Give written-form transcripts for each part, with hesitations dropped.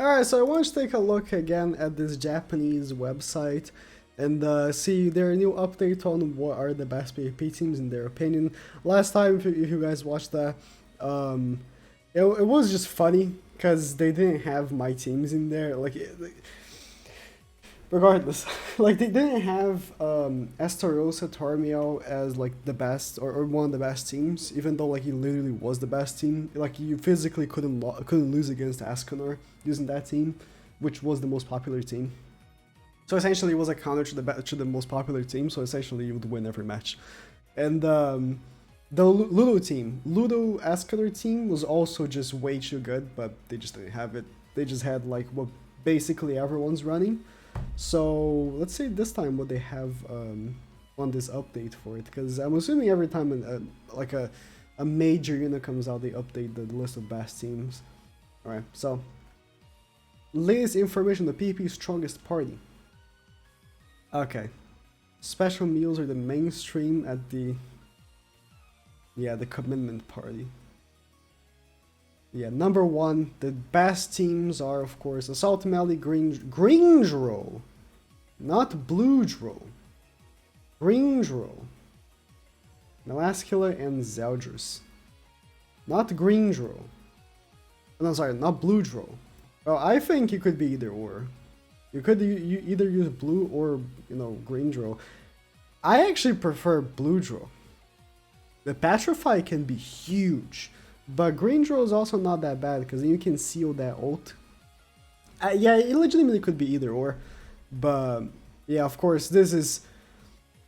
Alright, so I want to take a look again at this Japanese website and see their new update on what are the best PvP teams in their opinion. Last time, if you guys watched that, it was just funny because they didn't have my teams in there. Regardless, like they didn't have Estarossa Tormio as like the best or one of the best teams, even though like he literally was the best team. Like you physically couldn't lose against Ascanor using that team, which was the most popular team. So essentially, it was a counter to the most popular team. So essentially, you would win every match. And the Ludo team, Ludo Ascanor team, was also just way too good, but they just didn't have it. They just had like what basically everyone's running. So let's see this time what they have on this update for it, because I'm assuming every time a major unit comes out, they update the list of best teams. Alright, so latest information: the PvP strongest party. Okay, special meals are the mainstream at the commitment party. Yeah, number one, the best teams are, of course, Assault Melee, Grindro, not Bludro. Grindro, Melascula, and Zeldris. Not Grindro. No, sorry, not Bludro. Well, I think you could be either or. You could either use Blue or, Grindro. I actually prefer Bludro. The Petrify can be huge. But Grindro is also not that bad, because you can seal that ult. Yeah, it legitimately could be either or. But, yeah, of course, this is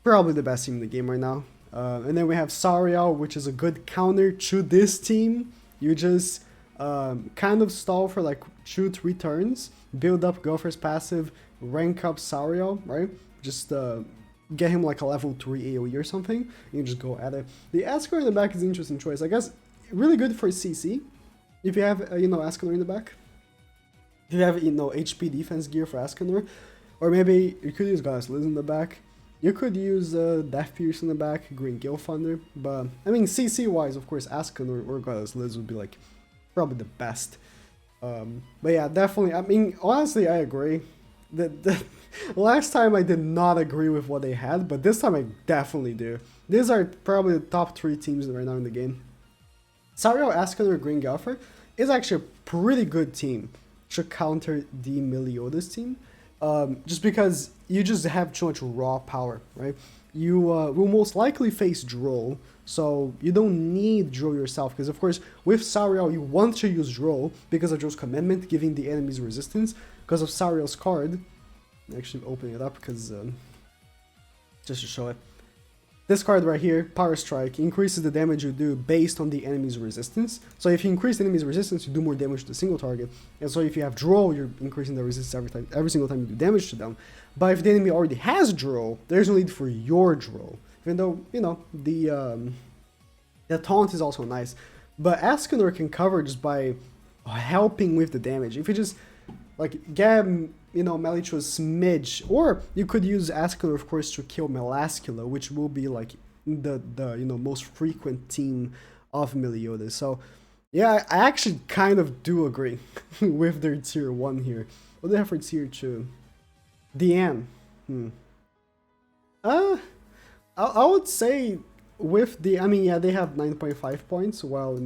probably the best team in the game right now. And then we have Sariel, which is a good counter to this team. You just kind of stall for like 2-3 turns, build up Gopher's passive, rank up Sariel, right? Just get him like a level 3 AoE or something, and you just go at it. The Ascanor in the back is an interesting choice. I guess really good for CC, if you have, Ascanor in the back. If you have, HP defense gear for Ascanor. Or maybe you could use Goddess Liz in the back. You could use Death Pierce in the back, Green Gale Thunder. But, I mean, CC-wise, of course, Ascanor or Goddess Liz would be, like, probably the best. But yeah, definitely, I mean, honestly, I agree. The last time I did not agree with what they had, but this time I definitely do. These are probably the top 3 teams right now in the game. Sariel, Ascanor, Green Gopher is actually a pretty good team to counter the Meliodas team. Just because you just have too much raw power, right? You will most likely face Droll, so you don't need Droll yourself, because of course with Sariel you want to use Droll because of Droll's commitment, giving the enemies resistance. Because of Sariel's card, I'm actually opening it up because just to show it. This card right here, Power Strike, increases the damage you do based on the enemy's resistance. So if you increase the enemy's resistance, you do more damage to the single target. And so if you have Droll, you're increasing the resistance every single time you do damage to them. But if the enemy already has Droll, there's no need for your Droll. Even though, the taunt is also nice. But Ascanor can cover just by helping with the damage. If you just get melee to a smidge, or you could use Ascanor, of course, to kill Melascula, which will be like the most frequent team of Meliodas. So yeah, I actually kind of do agree with their tier 1 here. What do they have for tier 2? Diane. I would say with the, I mean, yeah, they have 9.5 points, while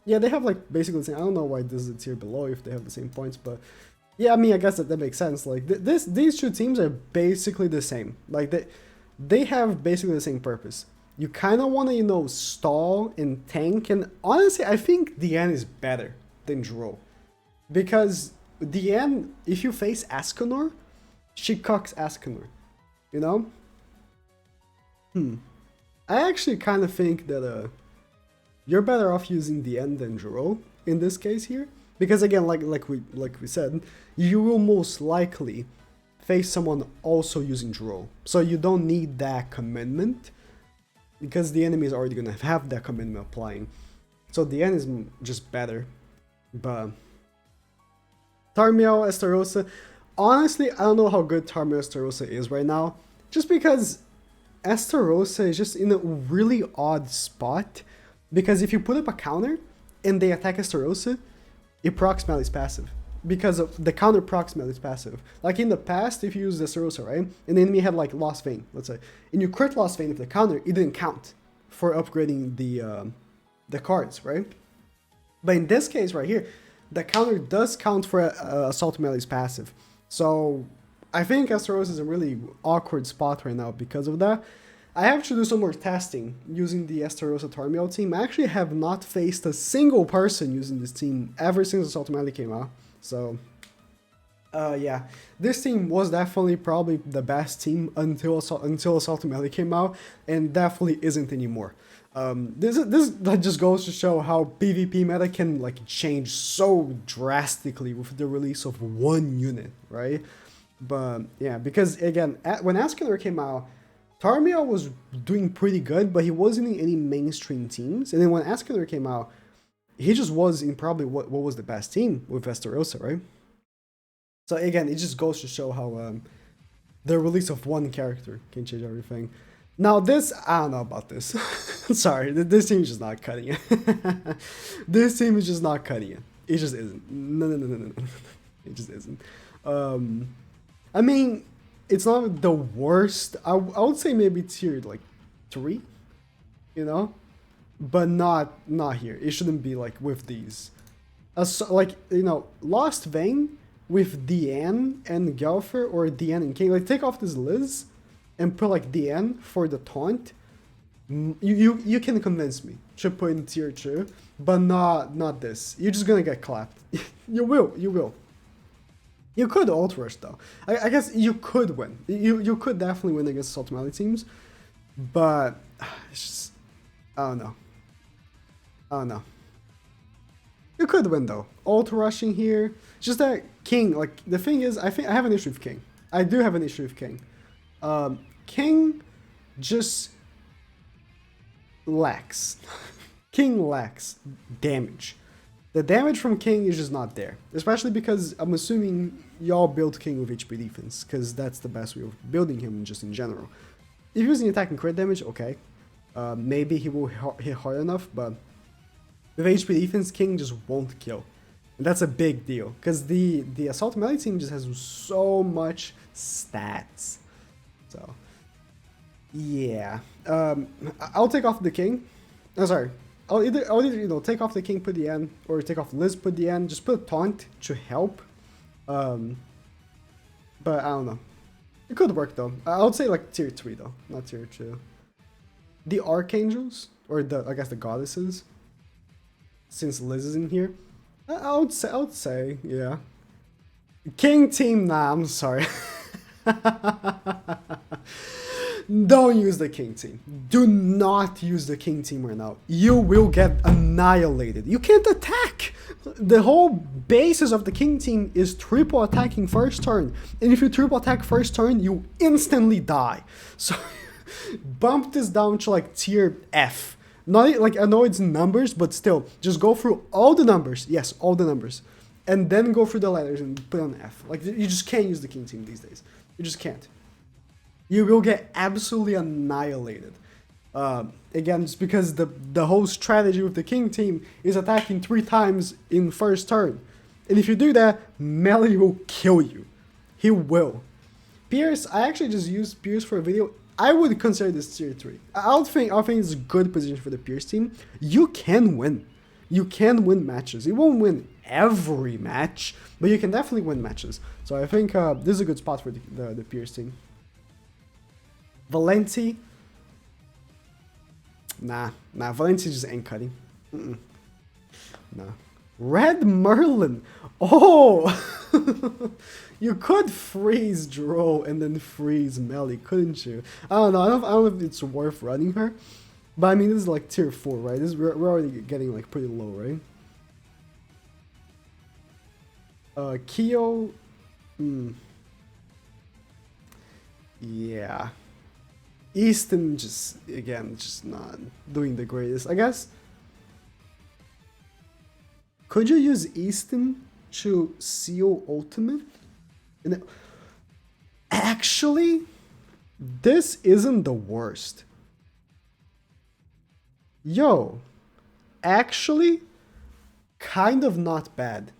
yeah, they have like basically the same. I don't know why this is a tier below if they have the same points, but yeah, I mean, I guess that makes sense. Like these two teams are basically the same. Like they have basically the same purpose. You kind of want to stall and tank, and honestly, I think Diane is better than Droll, because Diane, if you face Ascanor, she cucks Ascanor. I actually kind of think that you're better off using Diane than Droll in this case here. Because again, like we said, you will most likely face someone also using Droll. So you don't need that commitment, because the enemy is already going to have that commitment applying. So the end is just better. But Tarmiel, Estarossa, honestly, I don't know how good Tarmiel Estarossa is right now. Just because Estarossa is just in a really odd spot. Because if you put up a counter and they attack Estarossa, it procs Melee's passive. because of the counter procs Melee is passive. Like in the past, if you use Dressrosa, right, and the enemy had like Lost Vein, let's say, and you crit Lost Vein, if the counter, it didn't count for upgrading the cards, right? But in this case right here, the counter does count for Assault Melee's passive. So I think Dressrosa is a really awkward spot right now because of that. I have to do some more testing using the Dressrosa Tarmiel team. I actually have not faced a single person using this team ever since Assault Melee came out. So, yeah, this team was definitely probably the best team until Assault Melee came out, and definitely isn't anymore. This just goes to show how PvP meta can like change so drastically with the release of one unit, right? But yeah, because again, when Escanor came out, Tarmiel was doing pretty good, but he wasn't in any mainstream teams. And then when Escanor came out, he just was in probably what was the best team with Dressrosa, right? So again, it just goes to show how the release of one character can change everything. Now this, I don't know about this. Sorry, this team is just not cutting it. This team is just not cutting it. It just isn't. No. It just isn't. I mean, it's not the worst. I would say maybe tier like 3, you know, but not here. It shouldn't be like with these. Like, you know, Lost Vein with Diane and Gelfer, or Diane and King. Like, take off this Liz and put like Diane for the taunt. You can convince me to put in tier 2, but not this. You're just gonna get clapped. You will. You could ult rush though. I guess you could win. You could definitely win against Assault Melee teams, but it's just, I don't know. You could win though. Ult rushing here. Just that King, like the thing is, I have an issue with King. I do have an issue with King. King just lacks. King lacks damage. The damage from King is just not there. Especially because I'm assuming y'all build King with HP defense, because that's the best way of building him just in general. If you're using attack and crit damage, okay. Maybe he will hit hard enough, but with HP defense, King just won't kill. And that's a big deal, because the Assault Melee team just has so much stats. So, yeah. I'll take off the King. Oh, sorry. I'll either you know, take off the King, put the N, or take off Liz, put the N. Just put a taunt to help. But I don't know. It could work though. I would say like tier 3 though, not tier 2. The Archangels, or I guess the Goddesses, since Liz is in here, I would say, yeah. King team, nah, I'm sorry. Don't use the King team. Do not use the King team right now. You will get annihilated. You can't attack. The whole basis of the King team is triple attacking first turn. And if you triple attack first turn, you instantly die. So bump this down to like tier F. Not like, I know it's numbers, but still, just go through all the numbers. Yes, all the numbers. And then go through the letters and put on F. Like, you just can't use the King team these days. You just can't. You will get absolutely annihilated. Again, just because the whole strategy with the King team is attacking 3 times in first turn. And if you do that, Melee will kill you. He will. Pierce, I actually just used Pierce for a video. I would consider this tier 3. I think it's a good position for the Pierce team. You can win. You can win matches. You won't win every match, but you can definitely win matches. So I think this is a good spot for the Pierce team. Valenti. Nah, Valenti just ain't cutting. Nah. Red Merlin. Oh! You could freeze Drow and then freeze Melee, couldn't you? I don't know. I don't know if it's worth running her. But I mean, this is like tier 4, right? We're already getting like pretty low, right? Kyo. Yeah. Easton just, again, just not doing the greatest. I guess, could you use Easton to seal ultimate? And actually, this isn't the worst. Yo, actually, kind of not bad.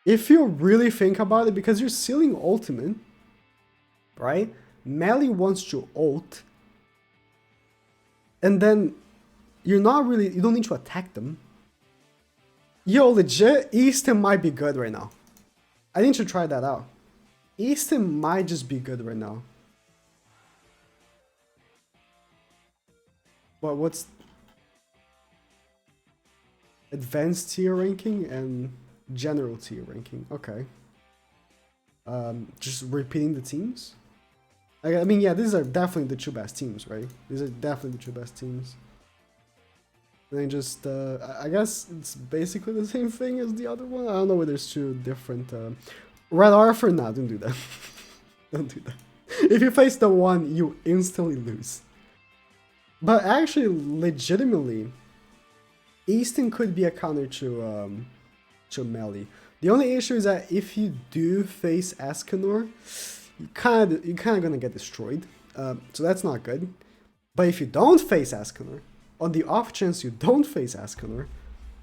if you really think about it, because you're sealing ultimate, right? Melee wants to ult, and then you don't need to attack them. Yo, legit, Easton might be good right now. I need to try that out. Easton might just be good right now. But what's advanced tier ranking and general tier ranking? Okay. Just repeating the teams. I mean, yeah, these are definitely the two best teams, right? These are definitely the two best teams. And then just, I guess it's basically the same thing as the other one. I don't know whether there's two different. Red Arthur, nah, don't do that. Don't do that. If you face the one, you instantly lose. But actually, legitimately, Easton could be a counter to melee. The only issue is that if you do face Escanor, you kind of gonna get destroyed. So that's not good. But if you don't face Escanor, on the off chance you don't face Escanor,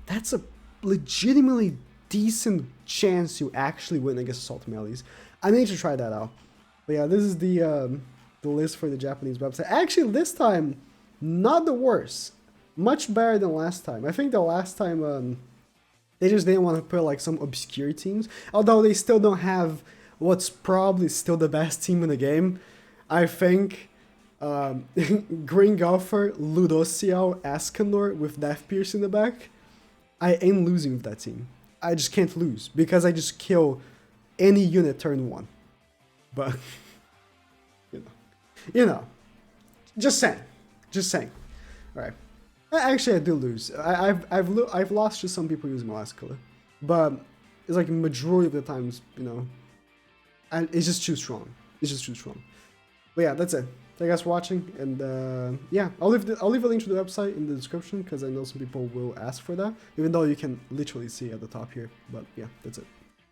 that's a legitimately decent chance you actually win against Assault Melees. I need to try that out. But yeah, this is the list for the Japanese website. Actually, this time, not the worst. Much better than last time. I think the last time they just didn't want to put like some obscure teams. Although they still don't have what's probably still the best team in the game. I think Green Golfer, Ludociel, Escanor with Death Pierce in the back. I ain't losing with that team. I just can't lose because I just kill any unit turn 1. But you know, just saying. All right. Actually, I do lose. I've lost to some people using Elasticula, but it's like majority of the times, you know, and it's just too strong. It's just too strong. But yeah, that's it. Thank you guys for watching, and yeah, I'll leave a link to the website in the description because I know some people will ask for that, even though you can literally see at the top here. But yeah, that's it.